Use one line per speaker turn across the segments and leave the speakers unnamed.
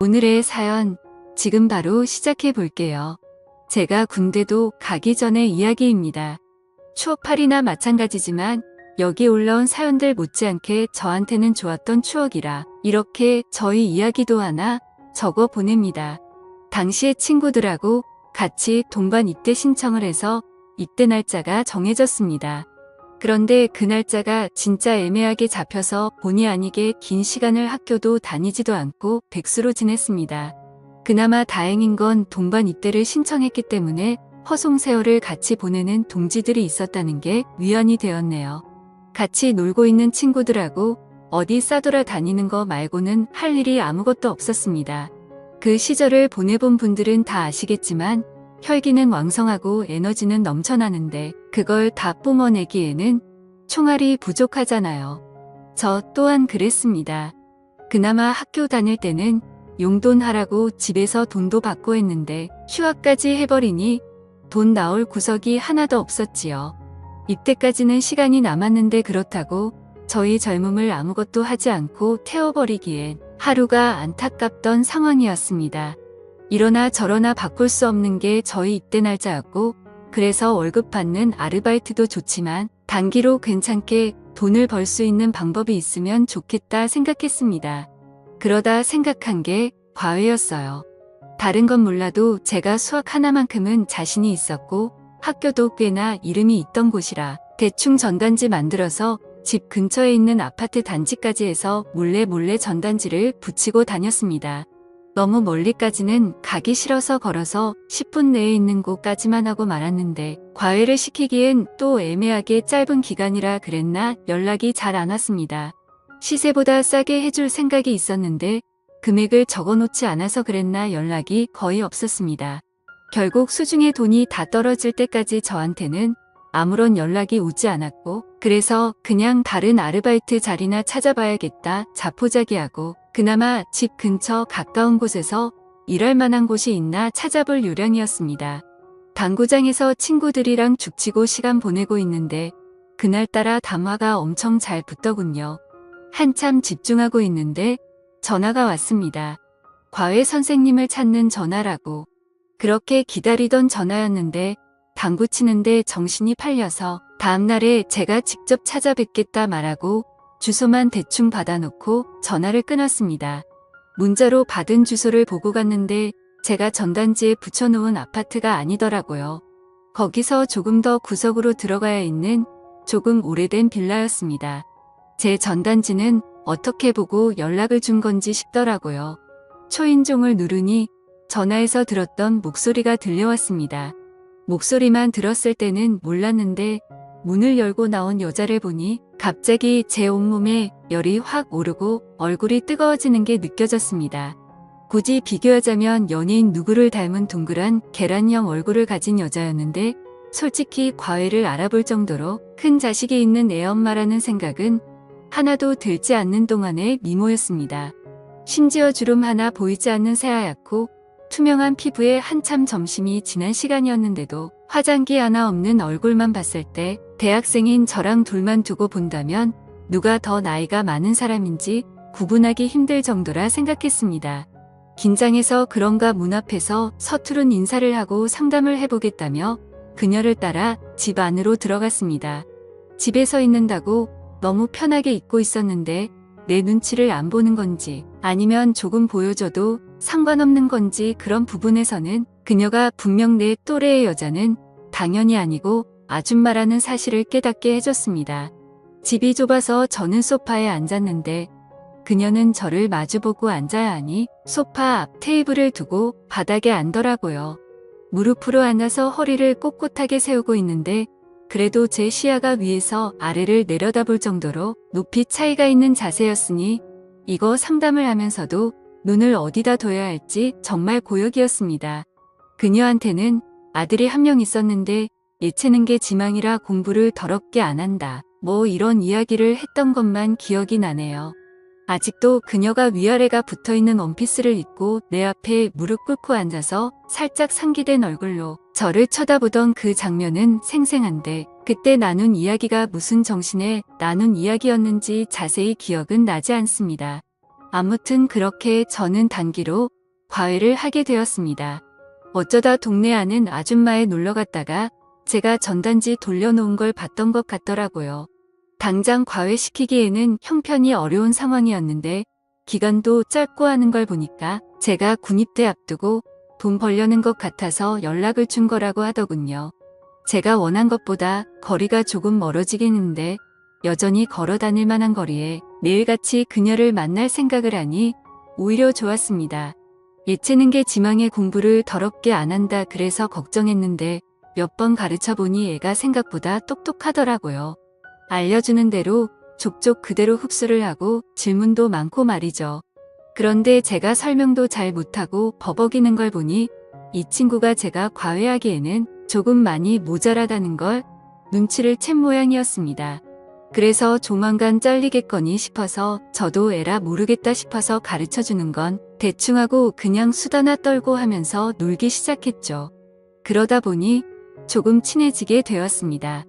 오늘의 사연, 지금 바로 시작해 볼게요. 제가 군대도 가기 전의 이야기입니다. 추억팔이나 마찬가지지만 여기 올라온 사연들 못지않게 저한테는 좋았던 추억이라 이렇게 저희 이야기도 하나 적어 보냅니다. 당시에 친구들하고 같이 동반 입대 신청을 해서 입대 날짜가 정해졌습니다. 그런데 그 날짜가 진짜 애매하게 잡혀서 본의 아니게 긴 시간을 학교도 다니지도 않고 백수로 지냈습니다. 그나마 다행인 건 동반 입대를 신청했기 때문에 허송세월을 같이 보내는 동지들이 있었다는 게 위안이 되었네요. 같이 놀고 있는 친구들하고 어디 싸돌아 다니는 거 말고는 할 일이 아무것도 없었습니다. 그 시절을 보내본 분들은 다 아시겠지만 혈기는 왕성하고 에너지는 넘쳐나는데 그걸 다 뿜어내기에는 총알이 부족하잖아요. 저 또한 그랬습니다. 그나마 학교 다닐 때는 용돈하라고 집에서 돈도 받고 했는데 휴학까지 해버리니 돈 나올 구석이 하나도 없었지요. 입대까지는 시간이 남았는데 그렇다고 저희 젊음을 아무것도 하지 않고 태워버리기엔 하루가 안타깝던 상황이었습니다. 이러나 저러나 바꿀 수 없는 게 저희 입대 날짜였고 그래서 월급 받는 아르바이트도 좋지만 단기로 괜찮게 돈을 벌 수 있는 방법이 있으면 좋겠다 생각했습니다. 그러다 생각한 게 과외였어요. 다른 건 몰라도 제가 수학 하나만큼은 자신이 있었고 학교도 꽤나 이름이 있던 곳이라 대충 전단지 만들어서 집 근처에 있는 아파트 단지까지 해서 몰래 전단지를 붙이고 다녔습니다. 너무 멀리까지는 가기 싫어서 걸어서 10분 내에 있는 곳까지만 하고 말았는데 과외를 시키기엔 또 애매하게 짧은 기간이라 그랬나 연락이 잘 안 왔습니다. 시세보다 싸게 해줄 생각이 있었는데 금액을 적어놓지 않아서 그랬나 연락이 거의 없었습니다. 결국 수중에 돈이 다 떨어질 때까지 저한테는 아무런 연락이 오지 않았고 그래서 그냥 다른 아르바이트 자리나 찾아봐야겠다 자포자기하고 그나마 집 근처 가까운 곳에서 일할 만한 곳이 있나 찾아볼 요량이었습니다. 당구장에서 친구들이랑 죽치고 시간 보내고 있는데 그날따라 담화가 엄청 잘 붙더군요. 한참 집중하고 있는데 전화가 왔습니다. 과외 선생님을 찾는 전화라고. 그렇게 기다리던 전화였는데 당구 치는데 정신이 팔려서 다음날에 제가 직접 찾아뵙겠다 말하고 주소만 대충 받아놓고 전화를 끊었습니다. 문자로 받은 주소를 보고 갔는데 제가 전단지에 붙여놓은 아파트가 아니더라고요. 거기서 조금 더 구석으로 들어가야 있는 조금 오래된 빌라였습니다. 제 전단지는 어떻게 보고 연락을 준 건지 싶더라고요. 초인종을 누르니 전화에서 들었던 목소리가 들려왔습니다. 목소리만 들었을 때는 몰랐는데 문을 열고 나온 여자를 보니 갑자기 제 온몸에 열이 확 오르고 얼굴이 뜨거워지는 게 느껴졌습니다. 굳이 비교하자면 연예인 누구를 닮은 둥그란 계란형 얼굴을 가진 여자였는데 솔직히 과외를 알아볼 정도로 큰 자식이 있는 애엄마라는 생각은 하나도 들지 않는 동안의 미모였습니다. 심지어 주름 하나 보이지 않는 새하얗고 투명한 피부에 한참 점심이 지난 시간이었는데도 화장기 하나 없는 얼굴만 봤을 때 대학생인 저랑 둘만 두고 본다면 누가 더 나이가 많은 사람인지 구분하기 힘들 정도라 생각했습니다. 긴장해서 그런가 문 앞에서 서투른 인사를 하고 상담을 해보겠다며 그녀를 따라 집 안으로 들어갔습니다. 집에 서 있는다고 너무 편하게 있고 있었는데 내 눈치를 안 보는 건지 아니면 조금 보여줘도 상관없는 건지 그런 부분에서는 그녀가 분명 내 또래의 여자는 당연히 아니고 아줌마라는 사실을 깨닫게 해줬습니다. 집이 좁아서 저는 소파에 앉았는데 그녀는 저를 마주보고 앉아야 하니 소파 앞 테이블을 두고 바닥에 앉더라고요. 무릎으로 앉아서 허리를 꼿꼿하게 세우고 있는데 그래도 제 시야가 위에서 아래를 내려다볼 정도로 높이 차이가 있는 자세였으니 이거 상담을 하면서도 눈을 어디다 둬야 할지 정말 고역이었습니다. 그녀한테는 아들이 한 명 있었는데 예체능 게 지망이라 공부를 더럽게 안 한다. 뭐 이런 이야기를 했던 것만 기억이 나네요. 아직도 그녀가 위아래가 붙어있는 원피스를 입고 내 앞에 무릎 꿇고 앉아서 살짝 상기된 얼굴로 저를 쳐다보던 그 장면은 생생한데 그때 나눈 이야기가 무슨 정신에 나눈 이야기였는지 자세히 기억은 나지 않습니다. 아무튼 그렇게 저는 단기로 과외를 하게 되었습니다. 어쩌다 동네 아는 아줌마에 놀러 갔다가 제가 전단지 돌려놓은 걸 봤던 것 같더라고요. 당장 과외시키기에는 형편이 어려운 상황이었는데 기간도 짧고 하는 걸 보니까 제가 군입대 앞두고 돈 벌려는 것 같아서 연락을 준 거라고 하더군요. 제가 원한 것보다 거리가 조금 멀어지긴 했는데 여전히 걸어 다닐 만한 거리에 매일같이 그녀를 만날 생각을 하니 오히려 좋았습니다. 예체능계 지망에 공부를 더럽게 안 한다 그래서 걱정했는데 몇 번 가르쳐 보니 애가 생각보다 똑똑하더라고요. 알려주는 대로 족족 그대로 흡수를 하고 질문도 많고 말이죠. 그런데 제가 설명도 잘 못하고 버벅이는 걸 보니 이 친구가 제가 과외하기에는 조금 많이 모자라다는 걸 눈치를 챈 모양이었습니다. 그래서 조만간 잘리겠거니 싶어서 저도 에라 모르겠다 싶어서 가르쳐주는 건 대충 하고 그냥 수다나 떨고 하면서 놀기 시작했죠. 그러다 보니 조금 친해지게 되었습니다.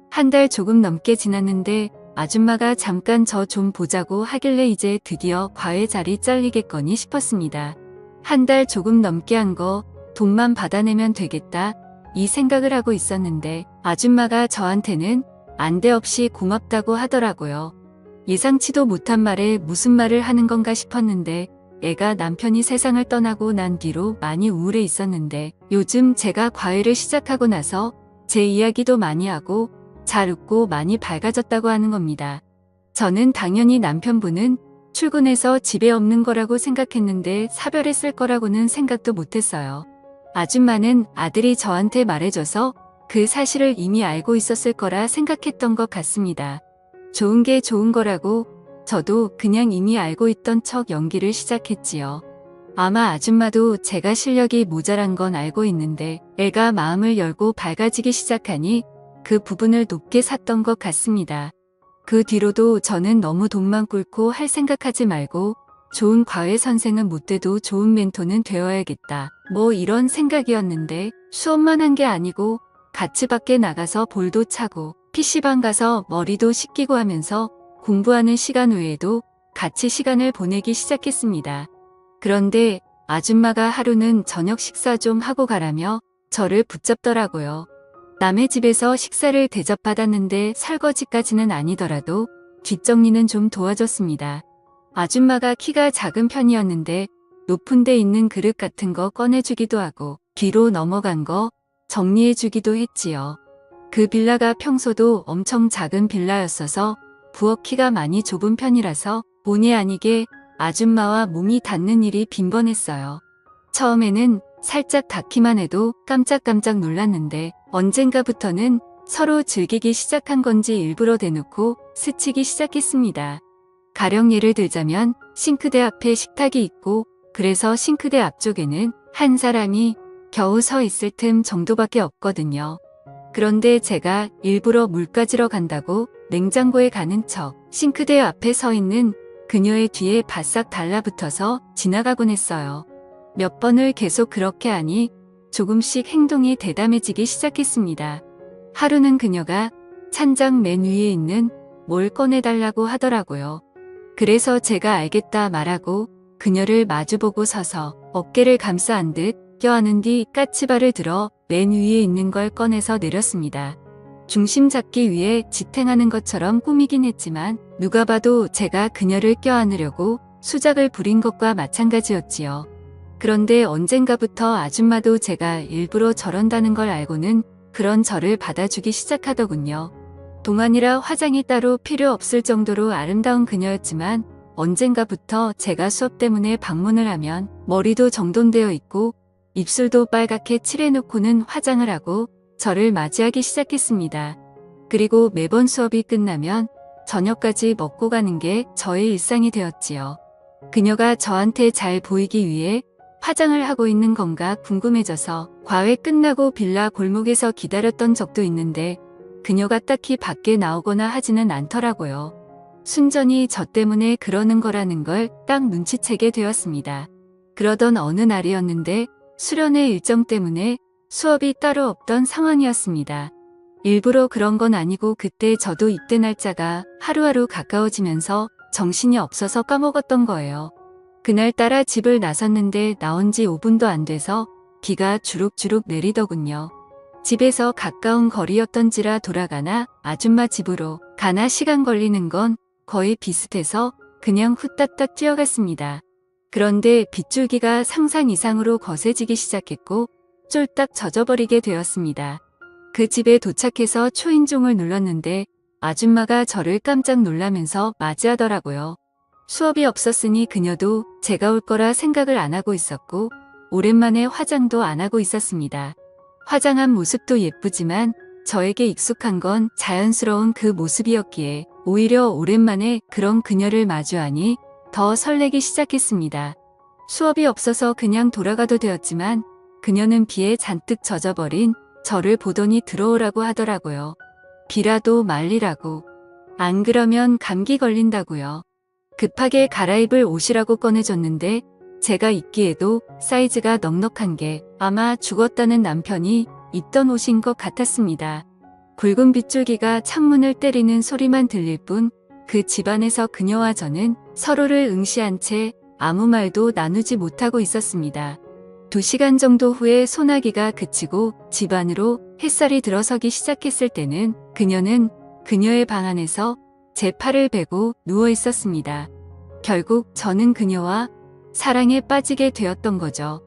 한 달 조금 넘게 지났는데 아줌마가 잠깐 저 좀 보자고 하길래 이제 드디어 과외 자리 잘리겠거니 싶었습니다. 한 달 조금 넘게 한 거 돈만 받아내면 되겠다 이 생각을 하고 있었는데 아줌마가 저한테는 안대없이 고맙다고 하더라고요. 예상치도 못한 말에 무슨 말을 하는 건가 싶었는데 애가 남편이 세상을 떠나고 난 뒤로 많이 우울해 있었는데 요즘 제가 과외를 시작하고 나서 제 이야기도 많이 하고 잘 웃고 많이 밝아졌다고 하는 겁니다. 저는 당연히 남편분은 출근해서 집에 없는 거라고 생각했는데 사별했을 거라고는 생각도 못했어요. 아줌마는 아들이 저한테 말해줘서 그 사실을 이미 알고 있었을 거라 생각했던 것 같습니다. 좋은 게 좋은 거라고 저도 그냥 이미 알고 있던 척 연기를 시작했지요. 아마 아줌마도 제가 실력이 모자란 건 알고 있는데 애가 마음을 열고 밝아지기 시작하니 그 부분을 높게 샀던 것 같습니다. 그 뒤로도 저는 너무 돈만 꿇고 할 생각하지 말고 좋은 과외 선생은 못 돼도 좋은 멘토는 되어야겠다. 뭐 이런 생각이었는데 수업만 한 게 아니고 같이 밖에 나가서 볼도 차고 PC방 가서 머리도 식히고 하면서 공부하는 시간 외에도 같이 시간을 보내기 시작했습니다. 그런데 아줌마가 하루는 저녁 식사 좀 하고 가라며 저를 붙잡더라고요. 남의 집에서 식사를 대접받았는데 설거지까지는 아니더라도 뒷정리는 좀 도와줬습니다. 아줌마가 키가 작은 편이었는데 높은 데 있는 그릇 같은 거 꺼내주기도 하고 뒤로 넘어간 거 정리해주기도 했지요. 그 빌라가 평소도 엄청 작은 빌라였어서 부엌 키가 많이 좁은 편이라서 본의 아니게 아줌마와 몸이 닿는 일이 빈번했어요. 처음에는 살짝 닿기만 해도 깜짝깜짝 놀랐는데 언젠가부터는 서로 즐기기 시작한 건지 일부러 대놓고 스치기 시작했습니다. 가령 예를 들자면 싱크대 앞에 식탁이 있고 그래서 싱크대 앞쪽에는 한 사람이 겨우 서 있을 틈 정도밖에 없거든요. 그런데 제가 일부러 물 가지러 간다고 냉장고에 가는 척 싱크대 앞에 서 있는 그녀의 뒤에 바싹 달라붙어서 지나가곤 했어요. 몇 번을 계속 그렇게 하니 조금씩 행동이 대담해지기 시작했습니다. 하루는 그녀가 찬장 맨 위에 있는 뭘 꺼내달라고 하더라고요. 그래서 제가 알겠다 말하고 그녀를 마주보고 서서 어깨를 감싸 안듯 껴안은 뒤 까치발을 들어 맨 위에 있는 걸 꺼내서 내렸습니다. 중심 잡기 위해 지탱하는 것처럼 꾸미긴 했지만 누가 봐도 제가 그녀를 껴안으려고 수작을 부린 것과 마찬가지였지요. 그런데 언젠가부터 아줌마도 제가 일부러 저런다는 걸 알고는 그런 저를 받아주기 시작하더군요. 동안이라 화장이 따로 필요 없을 정도로 아름다운 그녀였지만 언젠가부터 제가 수업 때문에 방문을 하면 머리도 정돈되어 있고 입술도 빨갛게 칠해놓고는 화장을 하고 저를 맞이하기 시작했습니다. 그리고 매번 수업이 끝나면 저녁까지 먹고 가는 게 저의 일상이 되었지요. 그녀가 저한테 잘 보이기 위해 화장을 하고 있는 건가 궁금해져서 과외 끝나고 빌라 골목에서 기다렸던 적도 있는데 그녀가 딱히 밖에 나오거나 하지는 않더라고요. 순전히 저 때문에 그러는 거라는 걸 딱 눈치채게 되었습니다. 그러던 어느 날이었는데 수련회 일정 때문에 수업이 따로 없던 상황이었습니다. 일부러 그런 건 아니고 그때 저도 입대 날짜가 하루하루 가까워지면서 정신이 없어서 까먹었던 거예요. 그날따라 집을 나섰는데 나온 지 5분도 안 돼서 비가 주룩주룩 내리더군요. 집에서 가까운 거리였던지라 돌아가나 아줌마 집으로 가나 시간 걸리는 건 거의 비슷해서 그냥 후딱딱 뛰어갔습니다. 그런데 빗줄기가 상상 이상으로 거세지기 시작했고 쫄딱 젖어버리게 되었습니다. 그 집에 도착해서 초인종을 눌렀는데 아줌마가 저를 깜짝 놀라면서 맞이하더라고요. 수업이 없었으니 그녀도 제가 올 거라 생각을 안 하고 있었고 오랜만에 화장도 안 하고 있었습니다. 화장한 모습도 예쁘지만 저에게 익숙한 건 자연스러운 그 모습이었기에 오히려 오랜만에 그런 그녀를 마주하니 더 설레기 시작했습니다. 수업이 없어서 그냥 돌아가도 되었지만 그녀는 비에 잔뜩 젖어버린 저를 보더니 들어오라고 하더라고요. 비라도 말리라고. 안 그러면 감기 걸린다고요. 급하게 갈아입을 옷이라고 꺼내줬는데 제가 입기에도 사이즈가 넉넉한 게 아마 죽었다는 남편이 입던 옷인 것 같았습니다. 굵은 빗줄기가 창문을 때리는 소리만 들릴 뿐 그 집안에서 그녀와 저는 서로를 응시한 채 아무 말도 나누지 못하고 있었습니다. 2시간 정도 후에 소나기가 그치고 집 안으로 햇살이 들어서기 시작했을 때는 그녀는 그녀의 방 안에서 제 팔을 베고 누워 있었습니다. 결국 저는 그녀와 사랑에 빠지게 되었던 거죠.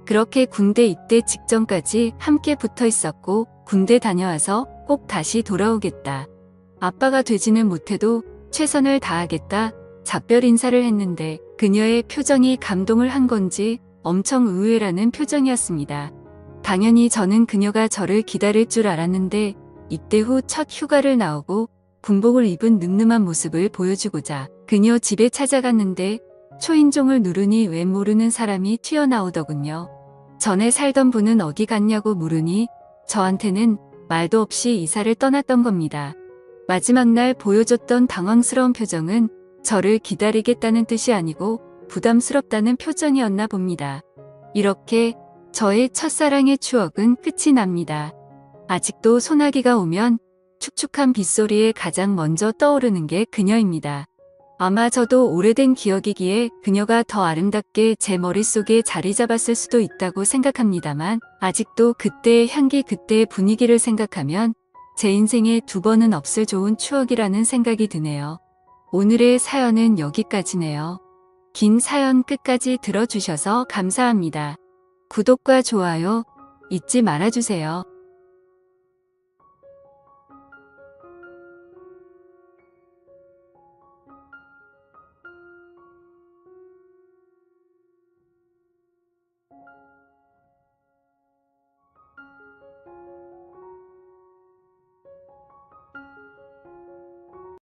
그렇게 군대 입대 직전까지 함께 붙어 있었고 군대 다녀와서 꼭 다시 돌아오겠다. 아빠가 되지는 못해도 최선을 다하겠다. 작별 인사를 했는데 그녀의 표정이 감동을 한 건지 엄청 의외라는 표정이었습니다. 당연히 저는 그녀가 저를 기다릴 줄 알았는데 입대 후 첫 휴가를 나오고 군복을 입은 늠름한 모습을 보여주고자 그녀 집에 찾아갔는데 초인종을 누르니 왜 모르는 사람이 튀어나오더군요. 전에 살던 분은 어디 갔냐고 물으니 저한테는 말도 없이 이사를 떠났던 겁니다. 마지막 날 보여줬던 당황스러운 표정은 저를 기다리겠다는 뜻이 아니고 부담스럽다는 표정이었나 봅니다. 이렇게 저의 첫사랑의 추억은 끝이 납니다. 아직도 소나기가 오면 축축한 빗소리에 가장 먼저 떠오르는 게 그녀입니다. 아마 저도 오래된 기억이기에 그녀가 더 아름답게 제 머릿속에 자리 잡았을 수도 있다고 생각합니다만 아직도 그때의 향기 그때의 분위기를 생각하면 제 인생에 2번은 없을 좋은 추억이라는 생각이 드네요. 오늘의 사연은 여기까지네요. 긴 사연 끝까지 들어주셔서 감사합니다. 구독과 좋아요 잊지 말아주세요.